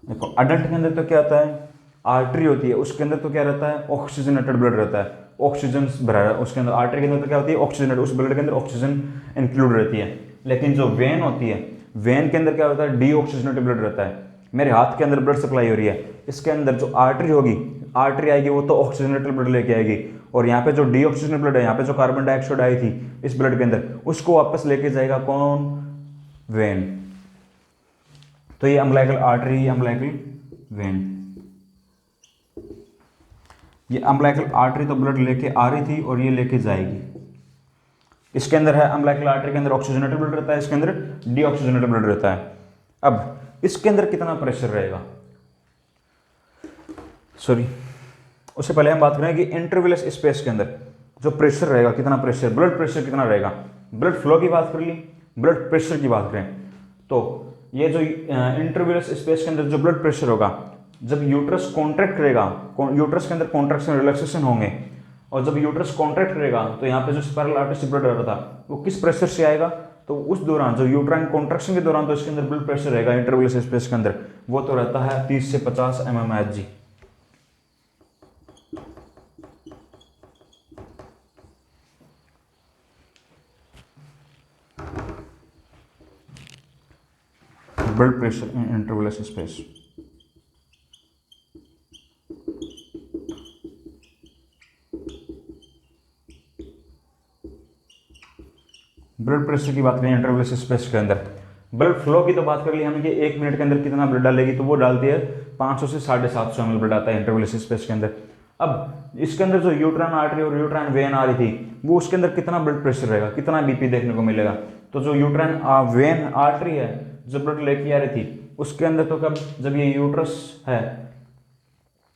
S1: देखो अडल्ट के अंदर तो क्या आता है, आर्टरी होती है, उसके अंदर तो क्या रहता है, ऑक्सीजनेटेड ब्लड रहता है, ऑक्सीजन भरा है उसके अंदर। आर्टरी के अंदर तो क्या होती है, ऑक्सीजनेटेड, उस ब्लड के अंदर ऑक्सीजन इंक्लूड रहती है। लेकिन जो वेन होती है, वेन के अंदर क्या होता है, डीऑक्सीजनेटेड ब्लड रहता है। मेरे हाथ के अंदर ब्लड सप्लाई हो रही है, इसके अंदर जो आर्टरी होगी, आर्टरी आएगी वो तो ऑक्सीजनेटेड ब्लड लेके आएगी, और यहाँ पे जो डीऑक्सीजनेटेड ब्लड है, यहाँ पे जो कार्बन डाइऑक्साइड आई थी इस ब्लड के अंदर, उसको वापस लेके जाएगा कौन, वेन। तो ये अम्बिलिकल आर्टरी, अम्बिलिकल वेन। ये अम्बिलिकल आर्टरी तो ब्लड लेके आ रही थी और ये लेके जाएगी। इसके अंदर है अम्बिलिकल आर्टरी के अंदर ऑक्सीजनेटेड ब्लड रहता है, इसके अंदर डीऑक्सीजनेटेड ब्लड रहता है। अब इसके अंदर कितना प्रेशर रहेगा, सॉरी उससे पहले हम बात करें कि इंटरविलस स्पेस के अंदर जो प्रेशर रहेगा, कितना प्रेशर, ब्लड प्रेशर कितना रहेगा। ब्लड फ्लो की बात कर ली, ब्लड प्रेशर की बात करें तो ये जो इंटरविलस स्पेस के अंदर जो ब्लड प्रेशर होगा, जब यूट्रस कॉन्ट्रैक्ट करेगा, यूट्रस के अंदर कॉन्ट्रैक्शन रिलैक्सेशन होंगे, और जब यूट्रस कॉन्ट्रैक्ट करेगा तो यहाँ पे जो स्पाइरल आर्टरी से ब्लड आ रहा था वो किस प्रेशर से आएगा, तो उस दौरान जो यूट्राइन कॉन्ट्रैक्शन के दौरान तो इसके अंदर ब्लड प्रेशर रहेगा इंटरविलस स्पेस के अंदर, वो तो रहता है 30 से 50 mmHg। Blood pressure in intervillous space. Blood pressure की बात करें इंटरविलस स्पेस के अंदर। ब्लड फ्लो की तो बात कर ली हमने कि 1 मिनट के अंदर कितना ब्लड डालेगी, तो वो डालती है 500 से 750 ml ब्लड आता है इंटरवेलस स्पेस के अंदर। अब इसके अंदर जो यूट्राइन आर्टरी और यूट्राइन वेन आ रही थी, वो उसके अंदर कितना ब्लड प्रेशर रहेगा, कितना बीपी देखने को मिलेगा। तो जो यूट्राइन वेन आर्टरी है जो ब्लड लेके आ रही थी, उसके अंदर तो कब, जब ये यूट्रस है,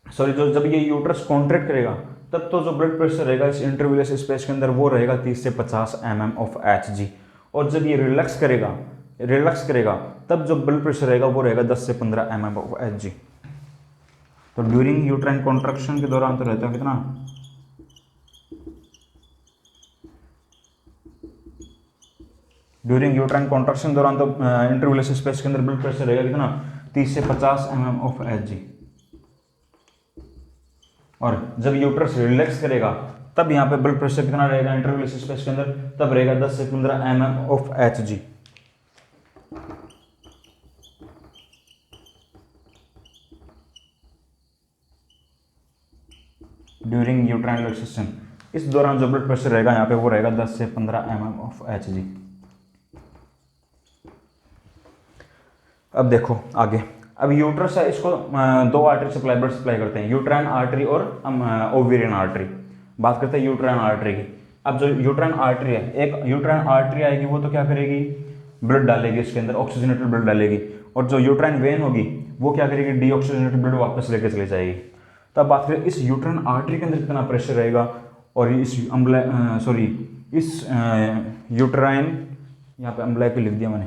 S1: सॉरी, जो जब ये यूट्रस कॉन्ट्रैक्ट करेगा, तब तो जो ब्लड प्रेशर रहेगा इस इंटरवेलस स्पेस के अंदर वो रहेगा 30 से 50 mm ऑफ Hg। और जब ये रिलैक्स करेगा तब जो ब्लड प्रेशर रहेगा वो रहेगा 10 से 15 mm ऑफ Hg। तो ड्यूरिंग यूट्राइन कॉन्ट्रैक्शन के दौरान तो रहता है कितना, ड्यूरिंग यूट्राइन कॉन्ट्रैक्शन के दौरान तो इंटरवेलस स्पेस के अंदर ब्लड प्रेशर रहेगा कितना, 30 से 50 mm ऑफ Hg। और जब यूट्रस रिलैक्स करेगा तब यहाँ पे ब्लड प्रेशर कितना रहेगा इंटरवेलस स्पेस के अंदर, तब रहेगा 10 से 15 mm of Hg। During uterine relaxation, इस दौरान जो ब्लड प्रेशर रहेगा यहाँ पे वो रहेगा 10 से 15 mm ऑफ Hg। अब देखो आगे, अब यूट्रस है, इसको दो आर्टरी सप्लाई, ब्लड सप्लाई करते हैं, यूट्राइन आर्टरी और ओवेरियन आर्टरी। बात करते हैं यूट्राइन आर्टरी की। अब जो यूट्राइन आर्टरी है, एक यूट्राइन आर्टरी आएगी, वो तो क्या करेगी, ब्लड डालेगी इसके अंदर, ऑक्सीजनेटेड ब्लड डालेगी। और जो यूट्राइन वेन होगी वो क्या करेगी, डीऑक्सीजनेटेड ब्लड वापस लेके चली जाएगी। तब बात करें इस यूट्राइन आर्टरी के अंदर कितना प्रेशर रहेगा, और इस इस यूट्राइन, यहाँ पे अम्बलाइक लिख दिया मैंने,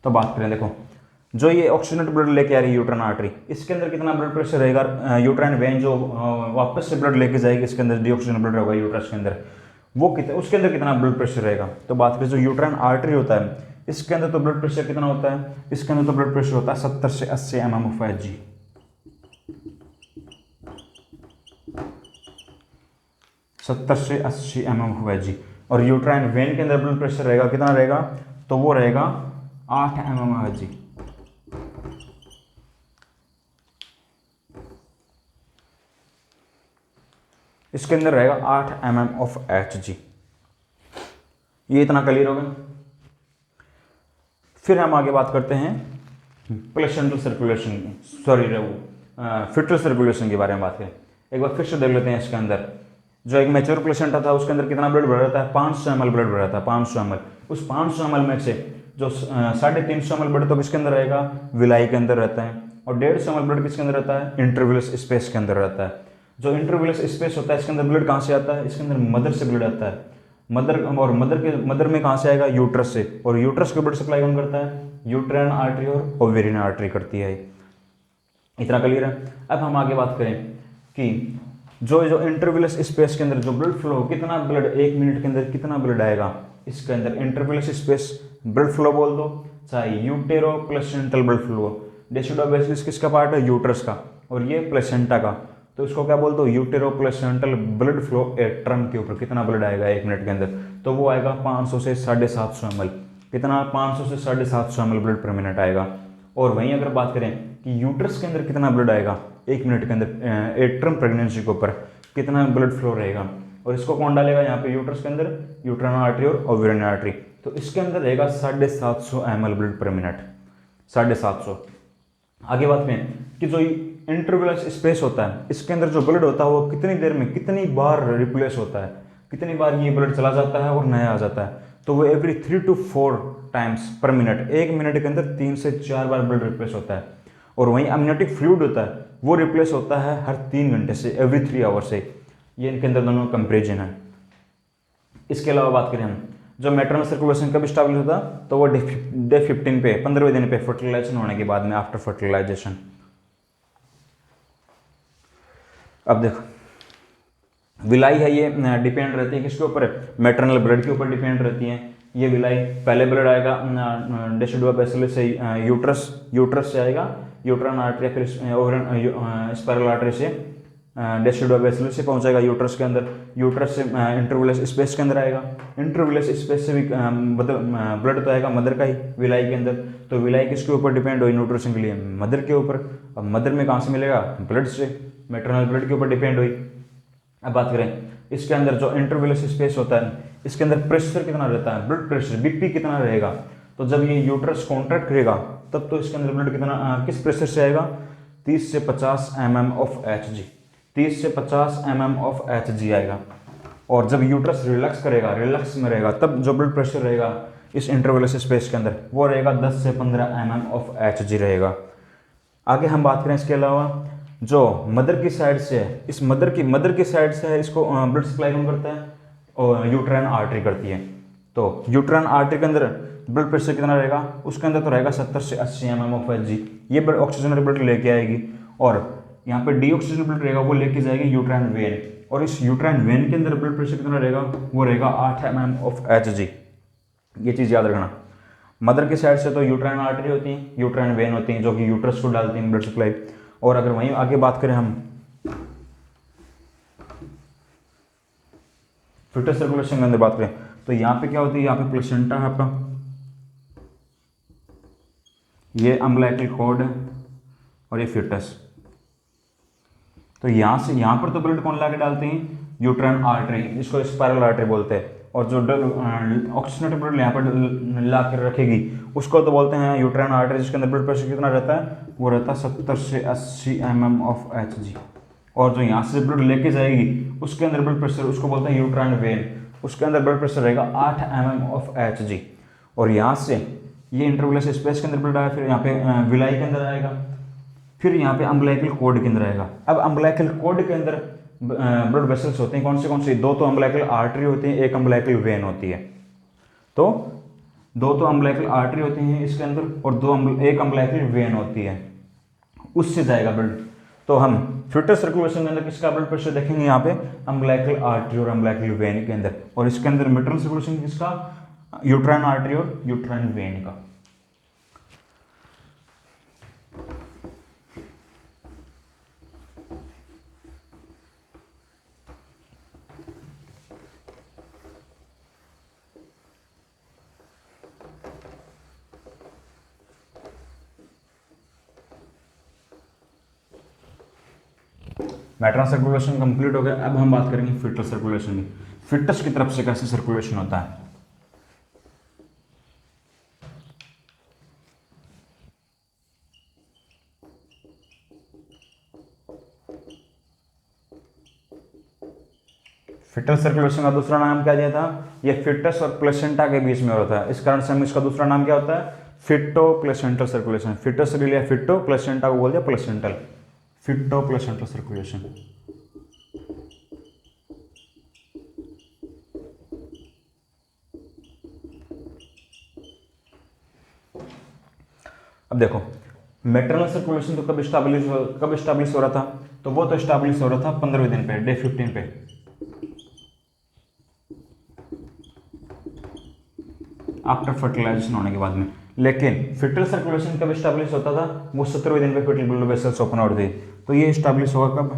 S1: तो बात करें, देखो जो ये ऑक्सीजनेटेड ब्लड लेके आ रही है यूट्राइन आर्टरी, इसके अंदर कितना ब्लड प्रेशर रहेगा, यूट्राइन वेन जो वापस से ब्लड लेके जाएगी इसके अंदर, डीऑक्सीजनेटेड ब्लड होगा यूट्रस के अंदर, वो कितना, उसके अंदर कितना ब्लड प्रेशर रहेगा। तो बात करें जो यूट्राइन आर्टरी होता है, इसके अंदर तो ब्लड प्रेशर कितना होता है, इसके अंदर तो ब्लड प्रेशर होता है 70 से 80 mm ऑफ Hg। 70 से 80 mm ऑफ Hg। और यूट्राइन वेन के अंदर ब्लड प्रेशर रहेगा कितना रहेगा, तो वो रहेगा 8 mm Hg। इसके अंदर रहेगा 8 mm ऑफ Hg। ये इतना क्लियर हो गया। फिर हम आगे बात करते हैं प्लेसेंटल सर्कुलेशन, फिटल सर्कुलेशन के बारे में बात करें। एक बार फिर से देख लेते हैं। इसके अंदर जो एक मैच्योर प्लेसेंटा था उसके अंदर कितना ब्लड भरा रहता है, 500 ml ब्लड भरा रहता है, 500 ml। उस 500 ml में से जो 350 ml ब्लड तो किसके अंदर रहेगा, विलाई के अंदर रहता है। और 150 ml ब्लड किसके अंदर रहता है, इंटरवेलस स्पेस के अंदर रहता है। जो इंटरवेलस स्पेस होता है इसके अंदर ब्लड कहाँ से आता है, इसके अंदर मदर से ब्लड आता है। मदर में कहाँ से आएगा, यूट्रस से। और यूट्रस को ब्लड सप्लाई कौन करता है, यूट्राइन आर्टरी और ओवेरियन आर्टरी करती है। इतना क्लियर है। अब हम आगे बात करें कि जो इंटरवेलस स्पेस के अंदर जो ब्लड फ्लो, कितना ब्लड 1 मिनट के अंदर कितना ब्लड आएगा इसके अंदर, इंटरवेलस स्पेस ब्लड फ्लो बोल दो, चाहे यूटेरो प्लेसेंटल ब्लड फ्लो। डेसिडुआ बेसिलिस किसका पार्ट है, यूट्रस का, और ये प्लेसेंटा का। तो इसको क्या बोलते हो, यूटेरो प्लेसेंटल ब्लड फ्लो एट्रम के ऊपर कितना ब्लड आएगा 1 मिनट के अंदर, तो वो आएगा 500 से 750 ml। कितना, 500 से 750 ml ब्लड पर मिनट आएगा। और वहीं अगर बात करें कि यूट्रस के अंदर कितना ब्लड आएगा 1 मिनट के अंदर, एट्रम प्रेगनेंसी के ऊपर कितना ब्लड फ्लो रहेगा, और इसको कौन डालेगा यहाँ पे यूट्रस के अंदर, यूट्राइन आर्टरी और ओवेरियन आर्टरी। तो इसके अंदर रहेगा 750 ml ब्लड पर मिनट, 750। आगे बात में कि जो इंटरवेलस स्पेस होता है इसके अंदर जो ब्लड होता है वो कितनी देर में कितनी बार रिप्लेस होता है, कितनी बार ये ब्लड चला जाता है और नया आ जाता है। तो वो every 3 to 4 times per minute, 1 minute के अंदर 3 से 4 बार ब्लड रिप्लेस होता है। और वहीं अमनियोटिक फ्लूइड होता है वो रिप्लेस होता है हर 3 घंटे से, एवरी 3 आवर से। ये इनके अंदर दोनों कंपेरिजन है। इसके अलावा बात करें हम, जो मैटरनल सर्कुलेशन कब स्टैब्लिश होता है, तो वो डे 15 पे, 15वें दिन पे फर्टिलाइजेशन होने के बाद में, आफ्टर फर्टिलाइजेशन। अब देखो विलाई है, ये डिपेंड रहती है किसके ऊपर, मैटरनल ब्लड के ऊपर डिपेंड रहती है। ये विलाई पहले ब्लड आएगा डेसिडुआ बेसिलिस से, यूट्रस से आएगा, यूट्राइन आर्टरी, फिर स्पाइरल आर्टरी से डेसिडुआ बेसिलिस से पहुंचेगा यूट्रस के अंदर, यूट्रस से इंटरवेलस स्पेस के अंदर आएगा, इंटरवेलस स्पेस से भी ब्लड तो आएगा मदर का ही, विलाई के अंदर। तो विलाई किसके ऊपर डिपेंड हुई न्यूट्रिशन के लिए, मदर के ऊपर। अब मदर में कहाँ से मिलेगा, ब्लड से, मैटरनल ब्लड के ऊपर डिपेंड हुई। अब बात करें इसके अंदर जो इंटरवेलस स्पेस होता है इसके अंदर प्रेशर कितना रहता है, ब्लड प्रेशर बीपी कितना रहेगा। तो जब ये यूट्रस कॉन्ट्रैक्ट करेगा तब तो इसके अंदर ब्लड कितना किस प्रेशर से आएगा, 30 से 50 mm ऑफ Hg, 30 से 50 mm ऑफ Hg आएगा। और जब यूट्रस रिलैक्स करेगा, रिलैक्स में रहेगा, तब जो ब्लड प्रेशर रहेगा इस इंटरवेलस स्पेस के अंदर वो रहेगा 10 से 15 mm ऑफ Hg रहेगा। आगे हम बात करें इसके अलावा जो मदर की साइड से है, इस मदर की साइड से है, इसको ब्लड सप्लाई कौन करता है, और यूट्राइन आर्टरी करती है। तो यूट्राइन आर्टरी के अंदर ब्लड प्रेशर कितना रहेगा, उसके अंदर तो रहेगा 70 से 80 mm ऑफ Hg। ये ब्लड ऑक्सीजन ब्लड लेके आएगी और यहाँ पे डीऑक्सीजन ब्लड रहेगा वो लेके जाएगी यूट्राइन वेन, और इस यूट्राइन वेन के अंदर ब्लड प्रेशर कितना रहेगा, वो रहेगा 8 mm ऑफ Hg। ये चीज़ याद रखना। मदर की साइड से तो यूट्राइन आर्टरी होती है, यूट्राइन वेन होती है जो कि यूट्रस को डालती है ब्लड सप्लाई। और अगर वहीं आगे बात करें हम फिटस सर्कुलेशन के अंदर बात करें तो यहाँ पे क्या होती है, यहाँ पे प्लेसेंटा है आपका, ये अम्बिलिकल कॉर्ड और ये फिटस। तो यहाँ से यहाँ पर तो ब्लड कौन ला के डालते हैं, यूट्राइन आर्टरी, जिसको स्पाइरल आर्टरी बोलते हैं। और जो ऑक्सीजनेटेड ब्लड यहाँ पर ला कर रखेगी उसको तो बोलते हैं यूट्राइन आर्टरी, जिसके अंदर ब्लड प्रेशर कितना रहता है, वो रहता है 70 से 80 mm ऑफ Hg। और जो यहाँ से ब्लड लेके जाएगी उसके अंदर ब्लड प्रेशर, उसको बोलते हैं यूट्राइन वेन, उसके अंदर ब्लड प्रेशर रहेगा 8 mm ऑफ Hg। और यहाँ से ये इंटरवेलस स्पेस के अंदर ब्लड आया, फिर यहाँ पे विलाई के अंदर आएगा, फिर यहाँ पे अम्बिलिकल कॉर्ड के अंदर आएगा। अब अम्बिलिकल कॉर्ड के अंदर ब्लड वेसल्स होते हैं, कौन से, दो तो अम्बिलिकल आर्टरी होती है, एक अम्बिलिकल वेन होती है। तो दो तो अम्बिलिकल आर्टरी होती हैं इसके अंदर और एक अम्बिलिकल वेन होती है, उससे जाएगा ब्लड। तो हम फिटस सर्कुलेशन के अंदर किसका ब्लड प्रेशर देखेंगे, यहाँ पे अम्बिलिकल आर्टरी और अम्बिलिकल वेन के अंदर, और इसके अंदर मैटरनल सर्कुलेशन किसका, यूट्राइन आर्टरी और यूट्राइन वेन का। मैटरनल सर्कुलेशन कंप्लीट हो गया। अब हम बात करेंगे फिटस सर्कुलेशन की, फिटस की तरफ से कैसे सर्कुलेशन होता है। फिटस सर्कुलेशन का दूसरा नाम क्या दिया था, ये फिटस और प्लेसेंटा के बीच में होता है, इस कारण से हम इसका दूसरा नाम क्या होता है, फिटो प्लेसेंटल सर्कुलेशन। फिटस से लिया फिटो, प्लेसेंटा को बोल दिया प्लेसेंटल, फिटो प्लेसेंटल सर्कुलेशन। अब देखो मैटरनल सर्कुलेशन तो कब स्टैब्लिश हो रहा था, तो वो तो स्टैब्लिश हो रहा था 15वें दिन पे, डे 15 पे। आफ्टर फर्टिलाइजेशन होने के बाद में। लेकिन फिटल सर्कुलेशन कब स्टैब्लिश होता था, वो 17वें दिन पे fetal blood vessels open out थे। तो ये स्टैब्लिश होगा कब,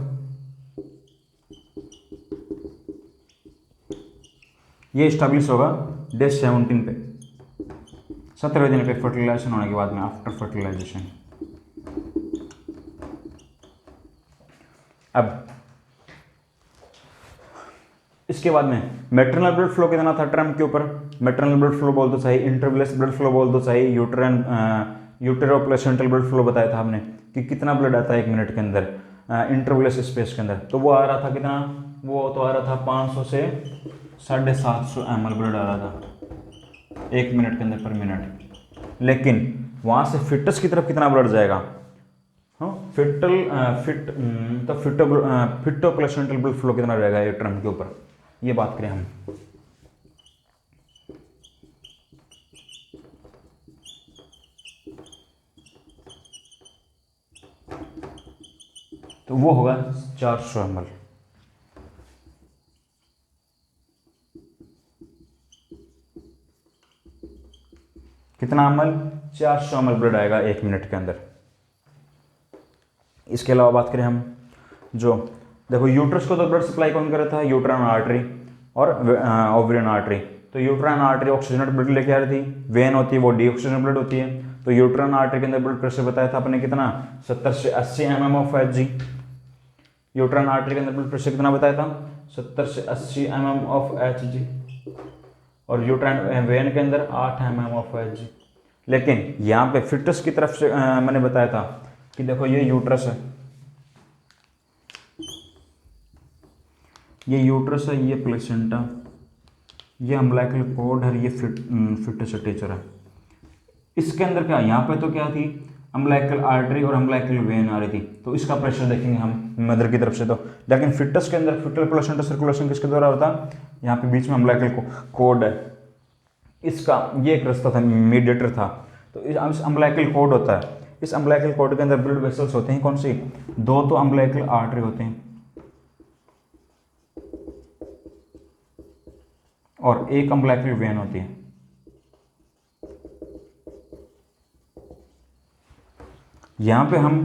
S1: ये स्टैब्लिश होगा डे 17 पे, 17वें दिन पे फर्टिलाइजेशन होने के बाद में, आफ्टर फर्टिलाइजेशन। अब इसके बाद में मैटरनल ब्लड फ्लो कितना था टर्म के ऊपर, मैटरनल ब्लड फ्लो बोल दो चाहे इंटरवेलस ब्लड फ्लो बोल दो चाहे यूटेरो प्लेसेंटल ब्लड फ्लो बताया था हमने कि कितना ब्लड आता है 1 मिनट के अंदर इंटरवेलस स्पेस के अंदर। तो वो आ रहा था कितना, वो तो आ रहा था 500 से 750 ml ब्लड आ रहा था 1 मिनट के अंदर पर मिनट। लेकिन वहाँ से फिटस की तरफ कितना ब्लड जाएगा, हाँ फिटो प्लेसेंटल ब्लड फ्लो कितना रहेगा ये टर्म के ऊपर, ये बात करें हम। तो वो होगा 400 ml। कितना ml, 400 ml ब्लड आएगा 1 मिनट के अंदर। इसके अलावा बात करें हम, जो देखो यूट्रस को तो ब्लड सप्लाई कौन कर रहा था, यूट्राइन आर्टरी और ओवरियन आर्टरी। तो यूट्राइन आर्टरी ऑक्सीजनेटेड ब्लड लेके आ रही थी, वेन होती है वो डीऑक्सीजनेटेड ब्लड होती है। तो यूट्राइन आर्टरी के अंदर ब्लड प्रेशर बताया था अपने कितना, 70 से 80 mm of Hg। Uterine artery के अंदर ब्लड प्रेशर कितना बताया था, 70 से 80 mm ऑफ Hg। और यूट्राइन वेन के अंदर 8 mm ऑफ Hg। लेकिन यहाँ पे फिटस की तरफ से मैंने बताया था कि देखो ये यूट्रस है, ये यूट्रस है, ये प्लेसेंटा, ये अम्बिलिकल कॉर्ड है, ये फिटस टीचर है। इसके अंदर क्या, यहाँ पे तो क्या थी, अम्बिलिकल आर्टरी और अम्बिलिकल वेन आ रही थी, तो इसका प्रेशर देखेंगे हम मदर की तरफ से। तो लेकिन फिटस के अंदर फिटल प्लेसेंटा सर्कुलेशन किसके द्वारा होता है, यहाँ पे बीच में अम्बिलिकल कॉर्ड है, इसका ये एक रास्ता था, मीडिएटर था। तो इस अम्बिलिकल कॉर्ड होता है, इस अम्बिलिकल कॉर्ड के अंदर ब्लड वेसल्स होते हैं, कौन सी, 2 तो अम्बिलिकल आर्टरी होते हैं और 1 अम्बिलिकल वेन होती है। यहाँ पे हम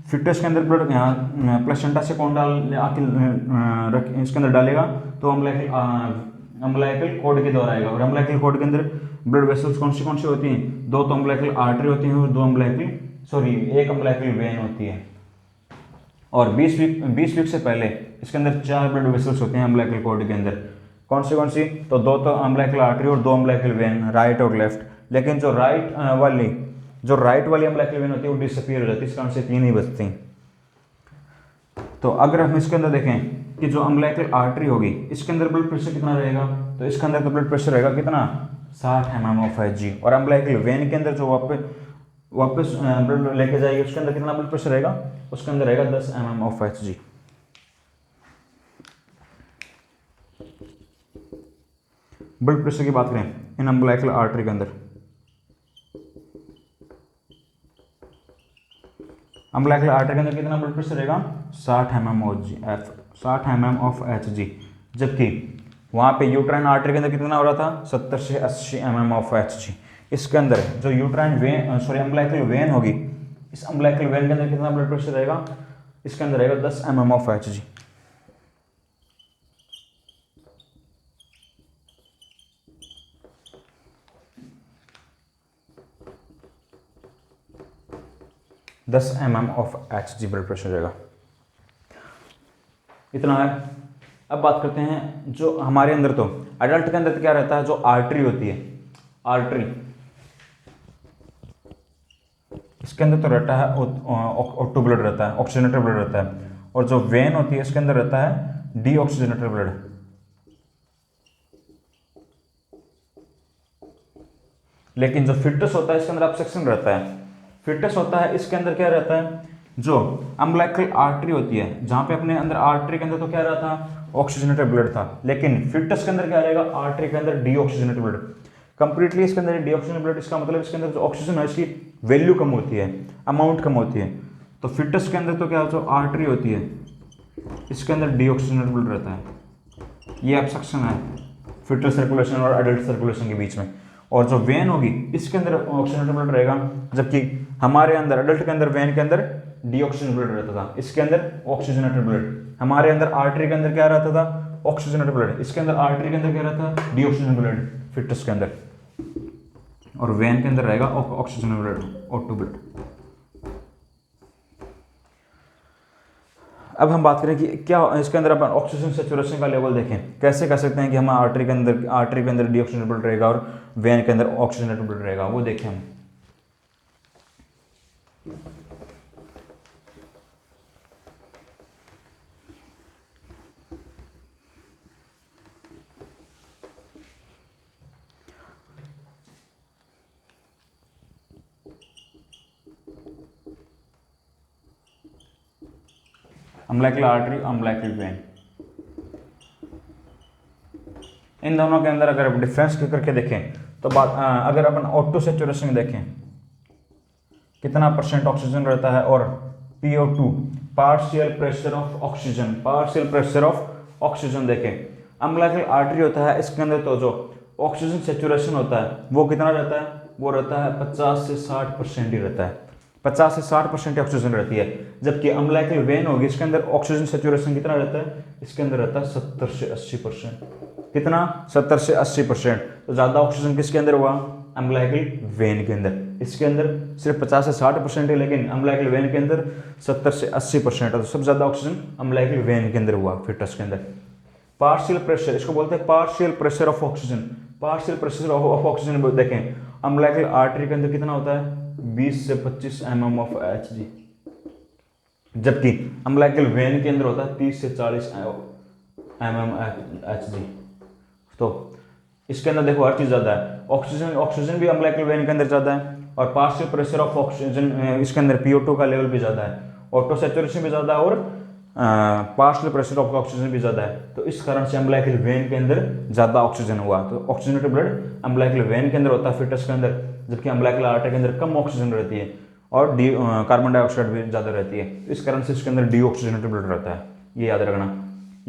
S1: फिटस के अंदर ब्लड, यहाँ प्लेसेंटा से कौन डाल आके इसके अंदर डालेगा, तो अम्बिलिकल कॉर्ड के द्वारा आएगा। और अम्बिलिकल कॉर्ड के अंदर ब्लड वेसल्स कौन सी होती हैं, 2 तो अम्बिलिकल आर्टरी होती हैं और 1 अम्बिलिकल वेन होती है। और 20 वीक से पहले इसके अंदर 4 ब्लड वेसल्स होते हैं अम्बिलिकल कॉर्ड के अंदर, कौन सी, तो 2 तो अम्बिलिकल आर्टरी और 2 अम्बिलिकल वेन, राइट और लेफ्ट। लेकिन जो राइट वाली अम्बिलिकल वेन होती है वो डिसअपीयर हो जाती है, इस कारण से 3 ही बचती। तो अगर हम इसके अंदर देखें कि जो अम्बिलिकल आर्टरी होगी इसके अंदर ब्लड प्रेशर कितना रहेगा, तो इसके अंदर तो ब्लड प्रेशर रहेगा कितना, 60 mm ऑफ Hg। और अम्बिलिकल वेन के अंदर जो वापस ब्लड लेके जाएगी उसके अंदर कितना ब्लड प्रेशर रहेगा, उसके अंदर रहेगा 10 mm of Hg। Blood pressure की बात करें इन अम्बिलिकल आर्टरी के अंदर, अम्बिलिकल आर्टरी के अंदर कितना ब्लड प्रेशर रहेगा, 60 mm ऑफ Hg। जबकि वहाँ पे यूट्राइन आर्टरी के अंदर कितना हो रहा था, 70 से 80 mm ऑफ Hg। इसके अंदर जो यूट्राइन वेन अम्बिलिकल वेन होगी, इस अम्बिलिकल वेन के अंदर कितना ब्लड प्रेशर रहेगा, इसके अंदर रहेगा 10 mm of Hg। mm of Hg blood pressure रहेगा, इतना है। अब बात करते हैं जो हमारे अंदर, तो अडल्ट के अंदर क्या रहता है, जो आर्टरी होती है, आर्टरी इसके अंदर तो रहता है O2 ब्लड रहता है, ऑक्सीजनेटेड ब्लड रहता है। और जो वेन होती है इसके अंदर रहता है डीऑक्सीजनेटेड ब्लड। लेकिन जो फिटस होता है इसके अंदर ऑब्स्ट्रक्शन रहता है। फिटस होता है इसके अंदर क्या रहता है, जो अम्बिलिकल आर्टरी होती है, जहां पे अपने अंदर आर्टरी के अंदर तो क्या रहा था, ऑक्सीजनेटेड ब्लड था। लेकिन फिटस के अंदर क्या रहेगा, आर्टरी के अंदर डीऑक्सीजनेटेड ब्लड, कंप्लीटली इसके अंदर डीऑक्सीजनेटेड ब्लड। इसका मतलब इसके अंदर जो ऑक्सीजन है इसकी वैल्यू कम होती है, अमाउंट कम होती है। तो फिटस के अंदर तो क्या, जो आर्टरी होती है इसके अंदर डीऑक्सीजनेटेड ब्लड रहता है। ये ऑब्स्ट्रक्शन है फिटल सर्कुलेशन और एडल्ट सर्कुलेशन के बीच में। और जो वेन होगी इसके अंदर ऑक्सीजनेटेड ब्लड रहेगा, जबकि हमारे अंदर अडल्ट के अंदर वेन के अंदर डीऑक्सीजनेटेड ब्लड रहता था, इसके अंदर ऑक्सीजनेटेड ब्लड। हमारे अंदर आर्टरी के अंदर क्या रहता था, ऑक्सीजनेटेड ब्लड, इसके अंदर आर्टरी के अंदर क्या रहता था, डीऑक्सीजनेटेड ब्लड फिटस के अंदर। और वेन के अंदर रहेगा ऑक्सीजनेटेड ब्लड, O2 ब्लड। अब हम बात करें कि क्या इसके अंदर अपन ऑक्सीजन सेचुरेशन का लेवल देखें, कैसे कह सकते हैं कि हम आर्टरी के अंदर डीऑक्सीजनेटेड ब्लड रहेगा और वेन के अंदर ऑक्सीजनेटेड ब्लड रहेगा, वो देखें हम। अम्बिलिकल आर्टरी, अम्बिलिकल वेन, इन दोनों के अंदर अगर डिफरेंस करके देखें तो अगर अपन O2 सेचुरेशन देखें कितना % ऑक्सीजन रहता है, और PO2 partial pressure of oxygen, partial pressure of oxygen देखें। अम्बिलिकल आर्टरी होता है इसके अंदर तो जो ऑक्सीजन सेचुरेशन होता है वो कितना रहता है, वो रहता है 50 से 60% ही रहता है, 50 से 60% ऑक्सीजन रहती है। जबकि अम्बिलिकल वेन होगी इसके अंदर ऑक्सीजन सेचुरेशन कितना रहता है, इसके अंदर रहता है 70 से 80%। कितना, 70 से 80%। तो ज़्यादा ऑक्सीजन किसके अंदर हुआ, अम्बिलिकल वेन के अंदर। इसके अंदर सिर्फ 50 से 60% है, लेकिन अम्बिलिकल वेन के अंदर 70 से 80% है। तो सबसे ज़्यादा ऑक्सीजन अम्बिलिकल वेन के अंदर हुआ फिटस के अंदर। पार्शियल प्रेशर, इसको बोलते हैं partial pressure of oxygen. Partial pressure of oxygen देखें, अम्बिलिकल आर्टरी के अंदर कितना होता है 20 से 25 mm ऑफ Hg, जबकि अम्बिलिकल वेन के अंदर होता है 30 से 40 mm Hg। तो इसके अंदर देखो हर चीज ज्यादा है, ऑक्सीजन भी अम्बिलिकल वेन के अंदर ज्यादा है, और पार्शियल प्रेशर ऑफ ऑक्सीजन इसके अंदर PO2 का लेवल भी ज्यादा है, ऑटो सैचुरेशन भी ज्यादा है, और पार्शियल प्रेशर ऑफ ऑक्सीजन भी ज्यादा है। तो इस कारण से अम्बिलिकल वेन के अंदर ज्यादा ऑक्सीजन हुआ, तो ऑक्सीजनेटेड ब्लड अम्बिलिकल वेन के अंदर होता है फिटस के अंदर, जबकि अम्बिलिकल आर्टरी के अंदर कम ऑक्सीजन रहती है और कार्बन डाइऑक्साइड भी ज्यादा रहती है, इस कारण से इसके अंदर डीऑक्सीजनेटेड ब्लड रहता है, ये याद रखना।